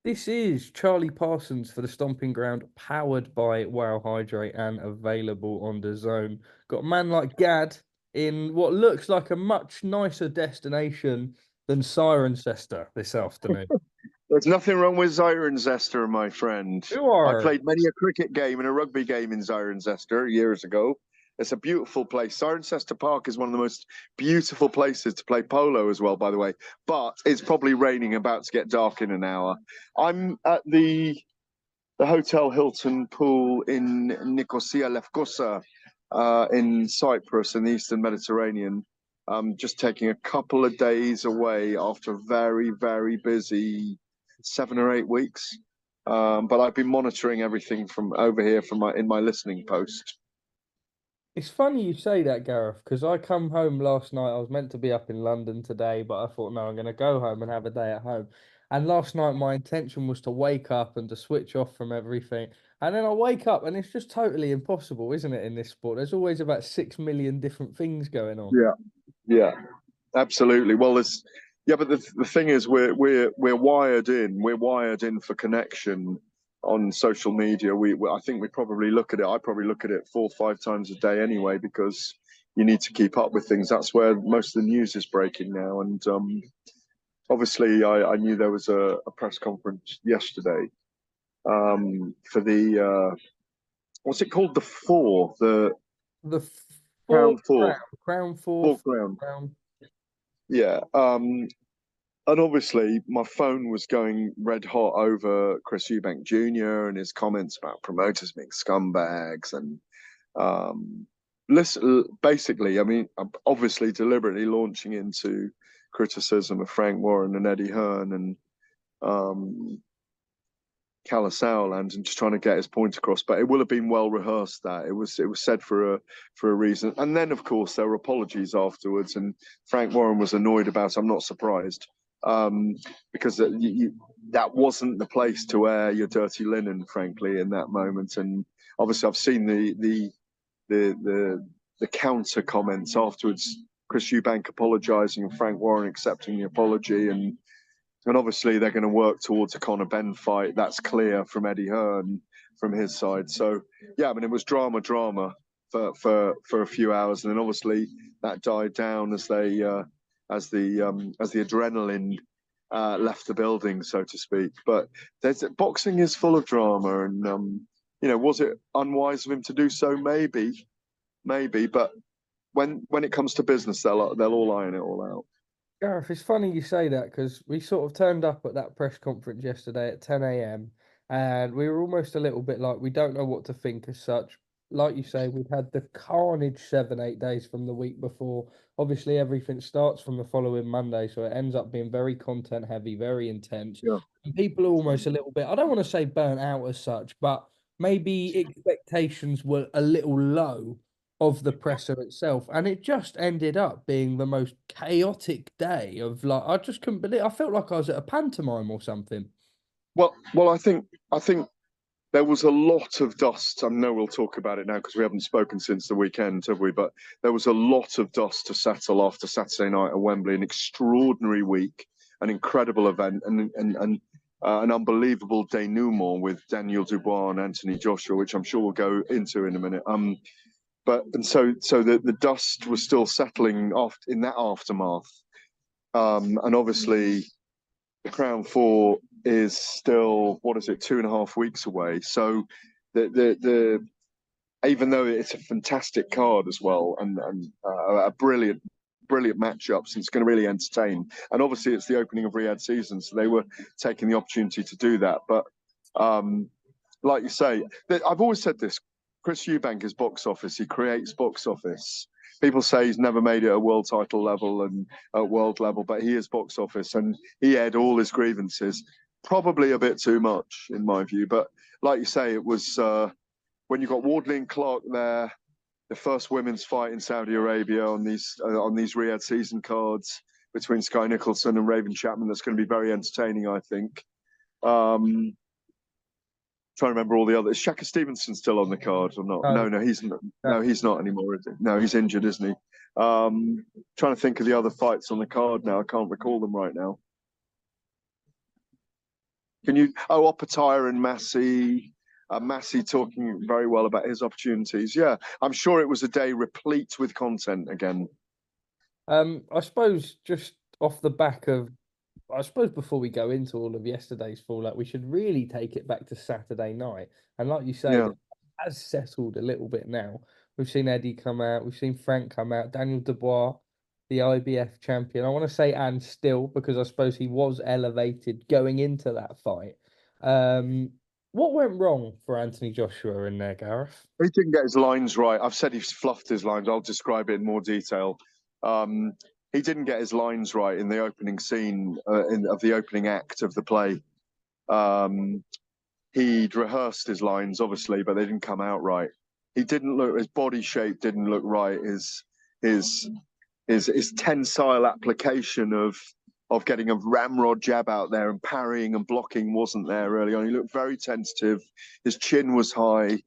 This is Charlie Parsons for the Stomping Ground, powered by Wow Hydrate and available on DAZN. Got a man like Gad in what looks like a much nicer destination than Cirencester this afternoon. There's nothing wrong with Cirencester, my friend. You I are. played many a cricket game and a rugby game in Cirencester years ago. It's a beautiful place. Cirencester Park is one of the most beautiful places to play polo as well, by the way. But it's probably raining, about to get dark in an hour. I'm at the Hotel Hilton pool in Nicosia Lefkosa, in Cyprus in the Eastern Mediterranean. Just taking a couple of days away after a very, very busy 7 or 8 weeks. But I've been monitoring everything from over here from my listening post. It's funny you say that, Gareth, because I come home last night. I was meant to be up in London today, but I thought, no, I'm going to go home and have a day at home. And last night, my intention was to wake up and to switch off from everything. And then I wake up, and it's just totally impossible, isn't it, in this sport? There's always about 6 million different things going on. Yeah, yeah, absolutely. Well, there's yeah, but the thing is, we're wired in. We're wired in for connection on social media. I think we probably look at it. I probably look at it 4 or 5 times a day anyway, because you need to keep up with things. That's where most of the news is breaking now. And obviously, I knew there was a press conference yesterday for the what's it called? The four, the The Crown fourth Four, crown, crown four, four fifth Crown. crown. Yeah. And obviously, my phone was going red hot over Chris Eubank Jr. and his comments about promoters being scumbags and listen, basically, I mean, obviously, deliberately launching into criticism of Frank Warren and Eddie Hearn and um, Calla Sauerland and just trying to get his point across. But it will have been well rehearsed. That it was said for a reason. And then, of course, there were apologies afterwards, and Frank Warren was annoyed about it. I'm not surprised, um, because that wasn't the place to air your dirty linen, frankly, in that moment. And obviously, I've seen the counter comments afterwards. Chris Eubank apologising and Frank Warren accepting the apology, and obviously they're going to work towards a Conor Benn fight. That's clear from Eddie Hearn from his side. So yeah, I mean it was drama for a few hours, and then obviously that died down as the adrenaline left the building, so to speak. But boxing is full of drama, and was it unwise of him to do so? Maybe, but when it comes to business, they'll all iron it all out. Gareth, it's funny you say that because we sort of turned up at that press conference yesterday at 10 a.m. and we were almost a little bit like we don't know what to think as such. Like you say, we've had the carnage 7, 8 days from the week before. Obviously, everything starts from the following Monday, so it ends up being very content heavy, very intense. Yeah. And people are almost a little bit, I don't want to say burnt out as such, but maybe expectations were a little low of the presser itself, and it just ended up being the most chaotic day of like I just couldn't believe. I felt like I was at a pantomime or something. Well, I think there was a lot of dust. I know we'll talk about it now because we haven't spoken since the weekend, have we? But there was a lot of dust to settle after Saturday night at Wembley. An extraordinary week, an incredible event, and an unbelievable denouement with Daniel Dubois and Anthony Joshua, which I'm sure we'll go into in a minute. So the dust was still settling off in that aftermath, and obviously the Crown Four is still, what is it, 2.5 weeks away. So the even though it's a fantastic card as well, and a brilliant matchups, and it's going to really entertain. And obviously, it's the opening of Riyadh season, so they were taking the opportunity to do that. But um, like you say, I've always said this: Chris Eubank is box office. He creates box office. People say he's never made it at world title level and at world level, but he is box office, and he aired all his grievances. Probably a bit too much, in my view. But like you say, it was when you got Wardley and Clark there, the first women's fight in Saudi Arabia on these Riyadh season cards between Sky Nicholson and Raven Chapman. That's going to be very entertaining, I think. Trying to remember all the others. Is Shaka Stevenson still on the card or not? No, No, he's not. no. No, he's not anymore, is he? No, he's injured, isn't he? Trying to think of the other fights on the card now. I can't recall them right now. Can you? Oh, Opatire and Massey. Massey talking very well about his opportunities. Yeah, I'm sure it was a day replete with content again. I suppose just off the back of, I suppose before we go into all of yesterday's fallout, we should really take it back to Saturday night. And like you say, Yeah. that has settled a little bit now. We've seen Eddie come out, we've seen Frank come out, Daniel Dubois, the IBF champion. I want to say and still because I suppose he was elevated going into that fight. What went wrong for Anthony Joshua in there, Gareth? He didn't get his lines right. I've said he's fluffed his lines. I'll describe it in more detail. He didn't get his lines right in the opening scene of the opening act of the play. He'd rehearsed his lines, obviously, but they didn't come out right. He didn't look. His body shape didn't look right. His tensile application of getting a ramrod jab out there and parrying and blocking wasn't there early on. He looked very tentative. His chin was high.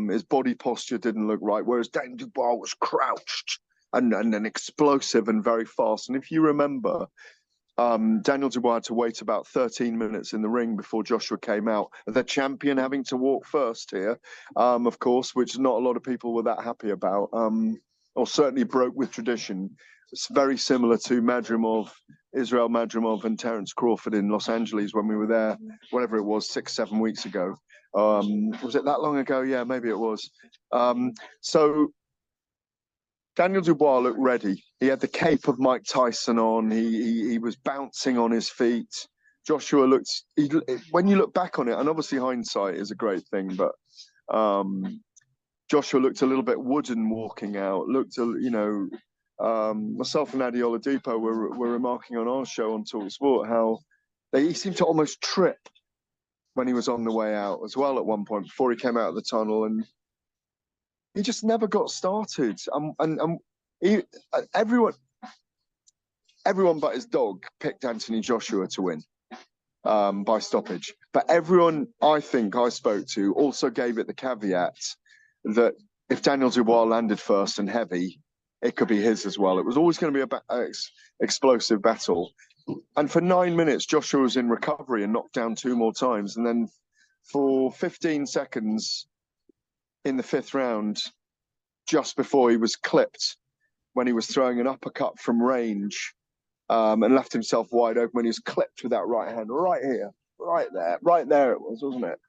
His body posture didn't look right. Whereas Daniel Dubois was crouched and explosive and very fast. And if you remember, Daniel Dubois had to wait about 13 minutes in the ring before Joshua came out. The champion having to walk first here, of course, which not a lot of people were that happy about, or certainly broke with tradition. It's very similar to Israel Madrimov and Terence Crawford in Los Angeles when we were there, whatever it was, 6-7 weeks ago. Was it that long ago? Yeah, maybe it was. So Daniel Dubois looked ready. He had the cape of Mike Tyson on. He was bouncing on his feet. Joshua looked. When you look back on it, and obviously hindsight is a great thing, but Joshua looked a little bit wooden walking out. Myself and Adi Oladipo were remarking on our show on Talk Sport how he seemed to almost trip when he was on the way out as well at one point before he came out of the tunnel, and he just never got started. Everyone but his dog picked Anthony Joshua to win by stoppage. But everyone I think I spoke to also gave it the caveat that if Daniel Dubois landed first and heavy, it could be his as well. It was always going to be an explosive battle. And for 9 minutes, Joshua was in recovery and knocked down 2 more times. And then for 15 seconds in the 5th round, just before he was clipped, when he was throwing an uppercut from range and left himself wide open, when he was clipped with that right hand, right here, right there it was, wasn't it?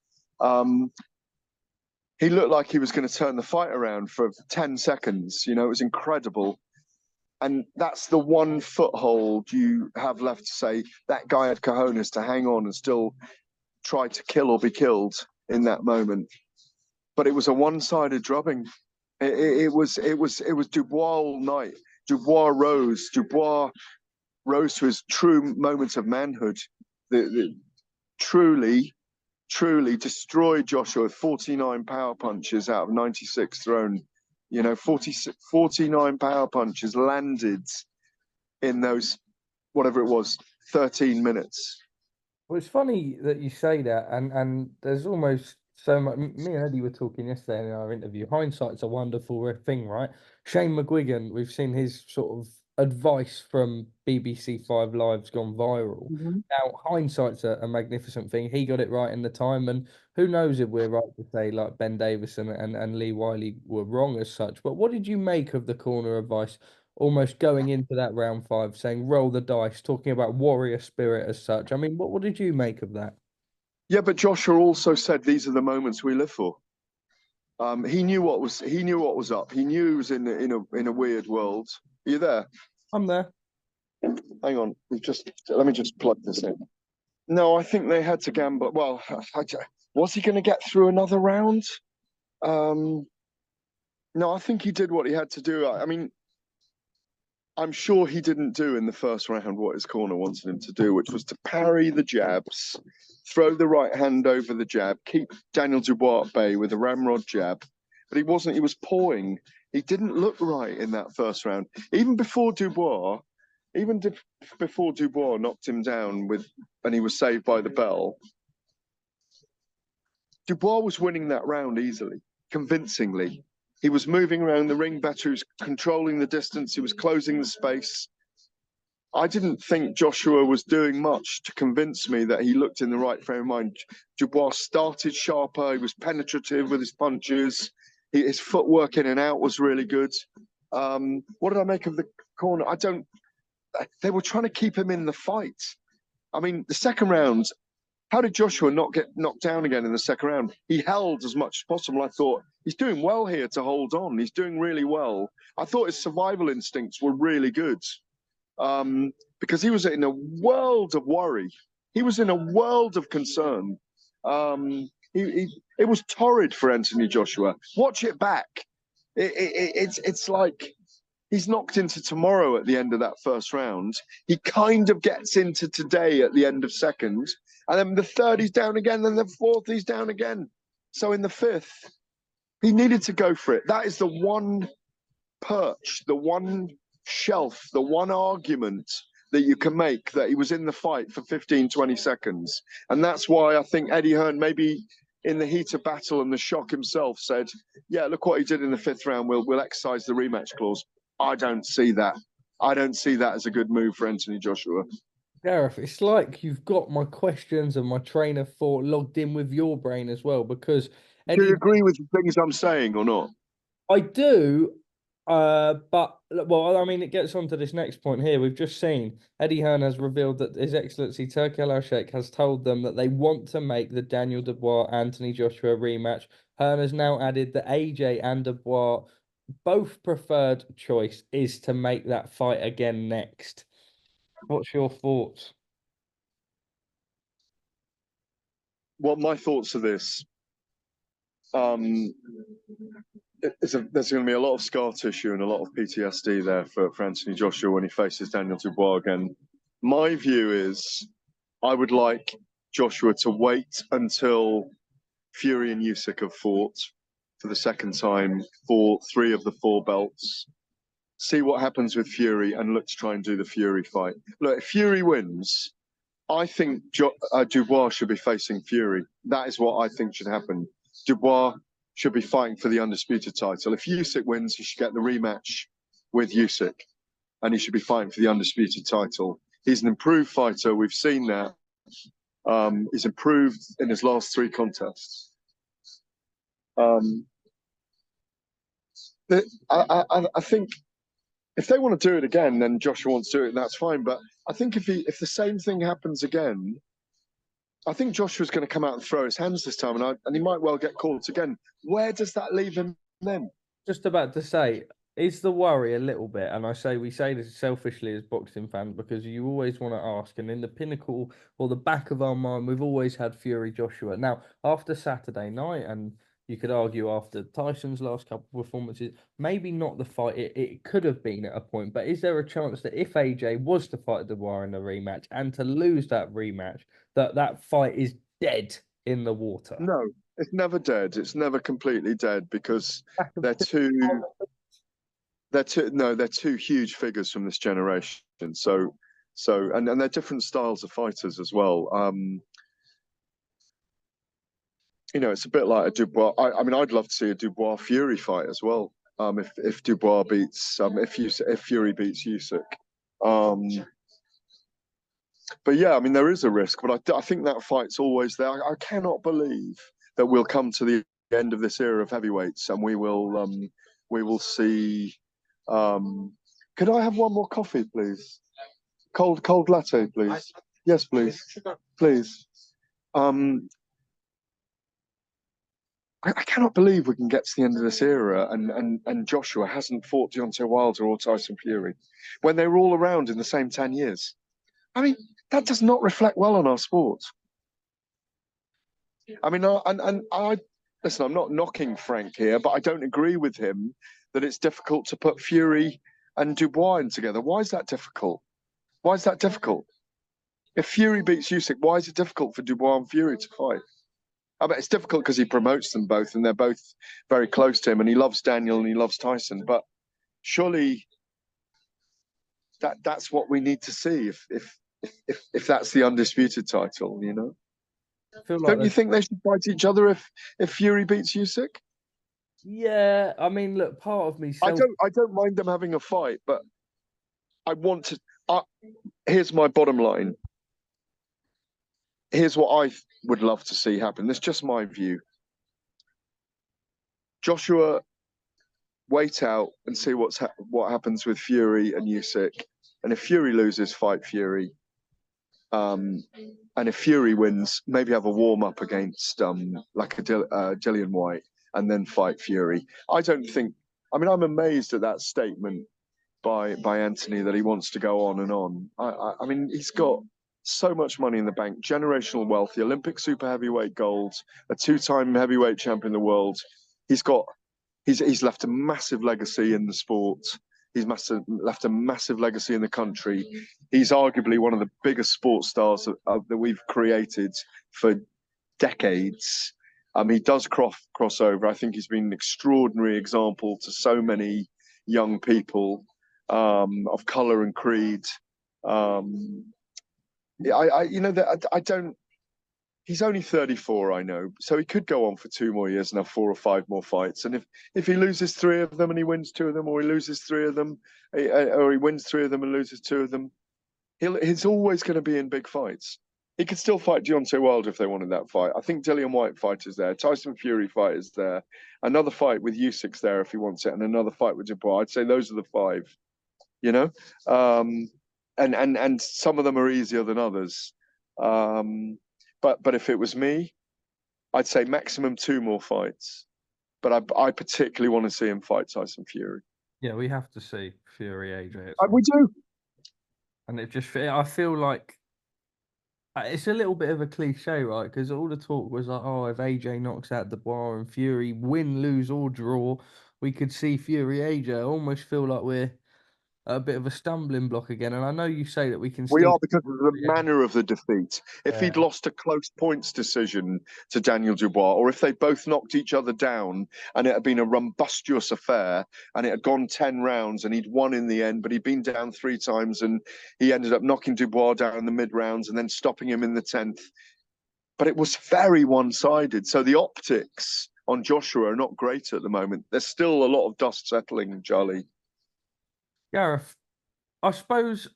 He looked like he was going to turn the fight around for 10 seconds. It was incredible. And that's the one foothold you have left to say that guy had cojones to hang on and still try to kill or be killed in that moment. But it was a one-sided drubbing. It was Dubois all night. Dubois rose to his true moment of manhood. Truly destroyed Joshua with 49 power punches out of 96 thrown. 49 power punches landed in those, whatever it was, 13 minutes. Well, it's funny that you say that, and there's almost so much. Me and Eddie were talking yesterday in our interview. Hindsight's a wonderful thing, right? Shane McGuigan, we've seen his sort of advice from BBC 5 Live's gone viral. Now, hindsight's a magnificent thing. He got it right in the time, and who knows if we're right to say like Ben Davison and Lee Wiley were wrong as such. But what did you make of the corner advice? Almost going into that round 5, saying roll the dice, talking about warrior spirit as such. I mean, what did you make of that? Yeah, but Joshua also said these are the moments we live for. He knew what was up. He knew he was in a weird world. Are you there? I'm there. Hang on, let me just plug this in. No, I think they had to gamble. Well, was he going to get through another round? No, I think he did what he had to do. I mean, I'm sure he didn't do in the first round what his corner wanted him to do, which was to parry the jabs, throw the right hand over the jab, keep Daniel Dubois at bay with a ramrod jab. But he wasn't. He was pawing. He didn't look right in that first round. Even before Dubois knocked him down and he was saved by the bell, Dubois was winning that round easily, convincingly. He was moving around the ring better. He was controlling the distance. He was closing the space. I didn't think Joshua was doing much to convince me that he looked in the right frame of mind. Dubois started sharper. He was penetrative with his punches. His footwork in and out was really good. What did I make of the corner? They were trying to keep him in the fight. I mean, the second round, how did Joshua not get knocked down again in the second round? He held as much as possible. I thought, he's doing well here to hold on. He's doing really well. I thought his survival instincts were really good. Because he was in a world of worry. He was in a world of concern. It was torrid for Anthony Joshua. Watch it back. It's like he's knocked into tomorrow at the end of that first round. He kind of gets into today at the end of second. And then the third, he's down again. Then the fourth, he's down again. So in the fifth, he needed to go for it. That is the one perch, the one shelf, the one argument that you can make that he was in the fight for 15, 20 seconds. And that's why I think Eddie Hearn, maybe in the heat of battle and the shock himself, said, yeah, look what he did in the fifth round. We'll exercise the rematch clause. I don't see that. I don't see that as a good move for Anthony Joshua. Gareth, it's like you've got my questions and my train of thought logged in with your brain as well, because Do you Eddie, agree with the things I'm saying or not? I do, but well, I mean, it gets on to this next point here. We've just seen Eddie Hearn has revealed that His Excellency Turki Al-Sheikh has told them that they want to make the Daniel Dubois Anthony Joshua rematch. Hearn has now added that AJ and Dubois both preferred choice is to make that fight again next. What's your thoughts? Well, my thoughts are this. There's going to be a lot of scar tissue and a lot of PTSD there for Anthony Joshua when he faces Daniel Dubois again. My view is I would like Joshua to wait until Fury and Usyk have fought for the second time for 3 of the 4 belts. See what happens with Fury and look to try and do the Fury fight. Look, if Fury wins, I think Dubois should be facing Fury. That is what I think should happen. Dubois should be fighting for the undisputed title. If Usyk wins, he should get the rematch with Usyk, and he should be fighting for the undisputed title. He's an improved fighter. We've seen that. He's improved in his last 3 contests. I think if they want to do it again, then Joshua wants to do it, and that's fine. But I think if the same thing happens again, I think Joshua's going to come out and throw his hands this time, and he might well get caught again. Where does that leave him then? Just about to say, is the worry a little bit? And we say this selfishly as boxing fans because you always want to ask, and in the pinnacle or the back of our mind, we've always had Fury Joshua. Now, after Saturday night, and you could argue after Tyson's last couple of performances, maybe not the fight it could have been at a point, but is there a chance that if AJ was to fight Dubois in a rematch and to lose that rematch, that fight is dead in the water? No, it's never dead. It's never completely dead because they're two huge figures from this generation. So and they're different styles of fighters as well. It's a bit like a Dubois. I mean, I'd love to see a Dubois Fury fight as well. If Dubois beats if Fury beats Usyk. But yeah, I mean, there is a risk, but I think that fight's always there. I cannot believe that we'll come to the end of this era of heavyweights, and we will see. Could I have one more coffee, please? Cold latte, please. Yes, please. Please. I cannot believe we can get to the end of this era and Joshua hasn't fought Deontay Wilder or Tyson Fury when they were all around in the same 10 years. I mean, that does not reflect well on our sport. I mean, listen, I'm not knocking Frank here, but I don't agree with him that it's difficult to put Fury and Dubois in together. Why is that difficult? Why is that difficult? If Fury beats Usyk, why is it difficult for Dubois and Fury to fight? I mean, it's difficult because he promotes them both, and they're both very close to him, and he loves Daniel and he loves Tyson. But surely that's what we need to see if that's the undisputed title, you know. Don't you think they should fight each other if Fury beats Usyk? Yeah, I mean, look, part of me. I don't mind them having a fight, but I want here's my bottom line. Here's what I would love to see happen. That's just my view. Joshua, wait out and see what happens with Fury and Usyk. And if Fury loses, fight Fury. And if Fury wins, maybe have a warm up against like a Dillian White, and then fight Fury. I don't think. I mean, I'm amazed at that statement by Anthony that he wants to go on and on. I mean, he's got so much money in the bank, generational wealth, the Olympic super heavyweight gold, a 2-time heavyweight champion of the world. He's left a massive legacy in the sport. He's left a massive legacy in the country. He's arguably one of the biggest sports stars that we've created for decades. He does cross over. I think he's been an extraordinary example to so many young people of color and creed. I don't. He's only 34, I know, so he could go on for 2 more years and have 4 or 5 more fights. And if he loses 3 of them and he wins 2 of them, or he loses 3 of them, or he wins 3 of them and loses 2 of them, he's always going to be in big fights. He could still fight Deontay Wilder if they wanted that fight. I think Dillian White fight is there. Tyson Fury fight is there. Another fight with Usyk's there if he wants it, and another fight with Dubois. I'd say those are the 5. You know, and some of them are easier than others. But if it was me, I'd say maximum 2 more fights. But I particularly want to see him fight Tyson Fury. Yeah, we have to see Fury AJ. We do. And I feel like it's a little bit of a cliche, right? Because all the talk was like, oh, if AJ knocks out Dubois and Fury win, lose or draw, we could see Fury AJ. I almost feel like we're a bit of a stumbling block again. And I know you say that we can We still... are, because of the manner of the defeat. If he'd Yeah. lost a close points decision to Daniel Dubois, or if they both knocked each other down and it had been a rumbustious affair and it had gone 10 rounds and he'd won in the end, but he'd been down 3 times and he ended up knocking Dubois down in the mid rounds and then stopping him in the 10th. But it was very one-sided. So the optics on Joshua are not great at the moment. There's still a lot of dust settling, Charlie. Gareth, I suppose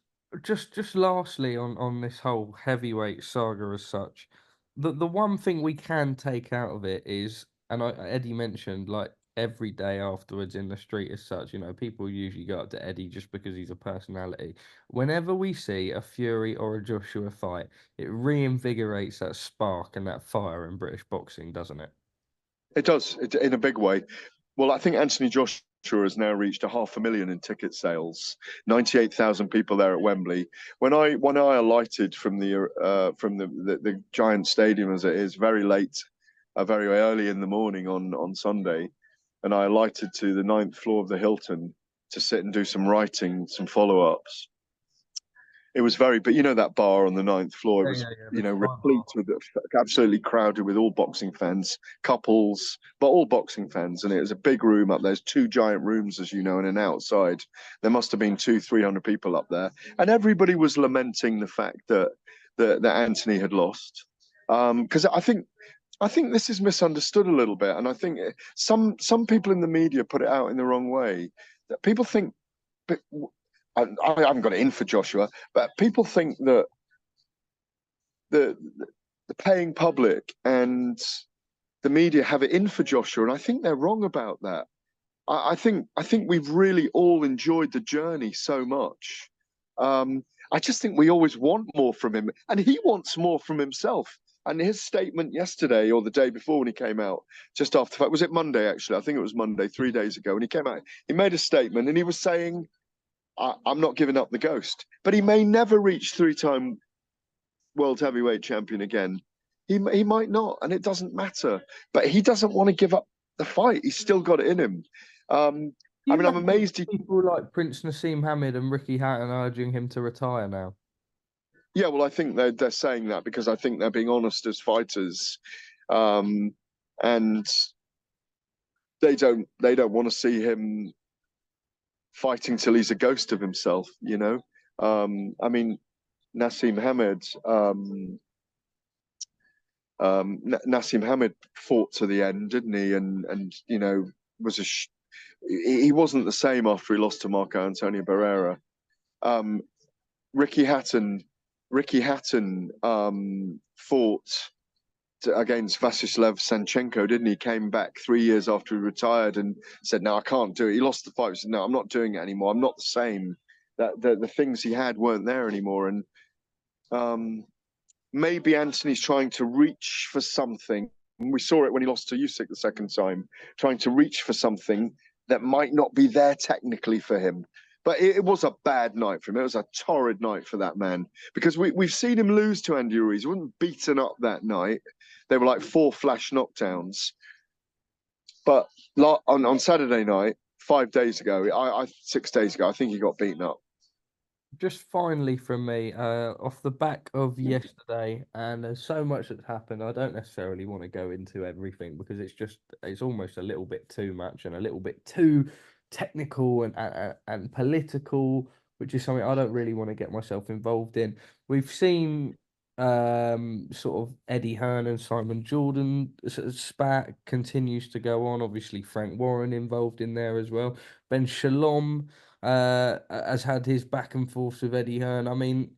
just lastly on this whole heavyweight saga as such, the one thing we can take out of it is, and Eddie mentioned, like every day afterwards in the street as such, you know, people usually go up to Eddie just because he's a personality. Whenever we see a Fury or a Joshua fight, it reinvigorates that spark and that fire in British boxing, doesn't it? It does, in a big way. Well, I think Anthony Joshua has now reached 500,000 in ticket sales. 98,000 people there at Wembley. When I alighted from the giant stadium as it is, very late, very early in the morning on Sunday, and I alighted to the 9th floor of the Hilton to sit and do some writing, some follow-ups. It was but you know that bar on the 9th floor, it was, replete with, absolutely crowded with all boxing fans, couples, but all boxing fans. And it was a big room up there. There's 2 giant rooms, as you know, and an outside. There must have been 200-300 people up there. And everybody was lamenting the fact that Anthony had lost. Because I think this is misunderstood a little bit. And I think some people in the media put it out in the wrong way. That people think, I haven't got it in for Joshua, but people think that the paying public and the media have it in for Joshua, and I think they're wrong about that. I think we've really all enjoyed the journey so much. I just think we always want more from him, and he wants more from himself. And his statement yesterday or the day before when he came out, just after the fact, was it Monday actually? I think it was Monday, 3 days ago, when he came out, he made a statement and he was saying, I'm not giving up the ghost. But he may never reach 3-time world heavyweight champion again. He might not, and it doesn't matter. But he doesn't want to give up the fight. He's still got it in him. I'm amazed. People like Prince Nassim Hamid and Ricky Hatton urging him to retire now. Yeah, well, I think they're saying that because I think they're being honest as fighters, and they don't want to see him fighting till he's a ghost of himself, you know. I mean, Nassim Hamid, Nassim Hamid fought to the end, didn't he? And you know, he wasn't the same after he lost to Marco Antonio Barrera. Ricky Hatton fought against Vasyslav Sanchenko, didn't he? Came back 3 years after he retired and said, "No, I can't do it." He lost the fight. He said, "No, I'm not doing it anymore. I'm not the same. That the things he had weren't there anymore." And maybe Anthony's trying to reach for something. We saw it when he lost to Usyk the second time, trying to reach for something that might not be there technically for him. But it was a bad night for him. It was a torrid night for that man, because we've seen him lose to Andy Ruiz. He wasn't beaten up that night. They were like 4 flash knockdowns. But on Saturday night, 5 days ago, 6 days ago, I think he got beaten up. Just finally from me, off the back of yesterday, and there's so much that's happened, I don't necessarily want to go into everything because it's almost a little bit too much and a little bit too technical and political, which is something I don't really want to get myself involved in. We've seen sort of Eddie Hearn and Simon Jordan spat continues to go on. Obviously, Frank Warren involved in there as well. Ben Shalom has had his back and forth with Eddie Hearn. I mean,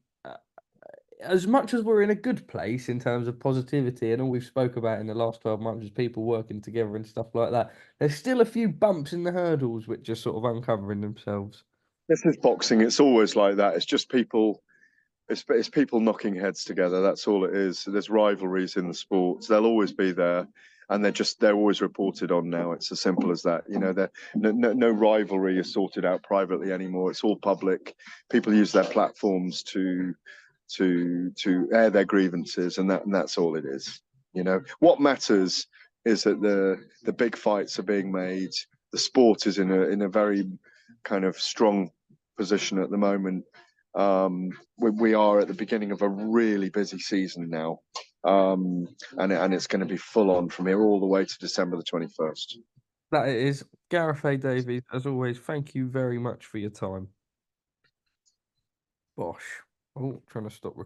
as much as we're in a good place in terms of positivity and all we've spoke about in the last 12 months is people working together and stuff like that, there's still a few bumps in the hurdles which are sort of uncovering themselves. This is boxing. It's always like that. It's just people. It's people knocking heads together. That's all it is. There's rivalries in the sports. They'll always be there, and they're always reported on now. It's as simple as that. You know, no rivalry is sorted out privately anymore. It's all public. People use their platforms to air their grievances, and that's all it is. You know, what matters is that the big fights are being made. The sport is in a very kind of strong position at the moment. We are at the beginning of a really busy season now, and it's going to be full on from here all the way to December the 21st. That it is. Gareth A. Davies, as always, thank you very much for your time. Bosh. Oh, trying to stop recording.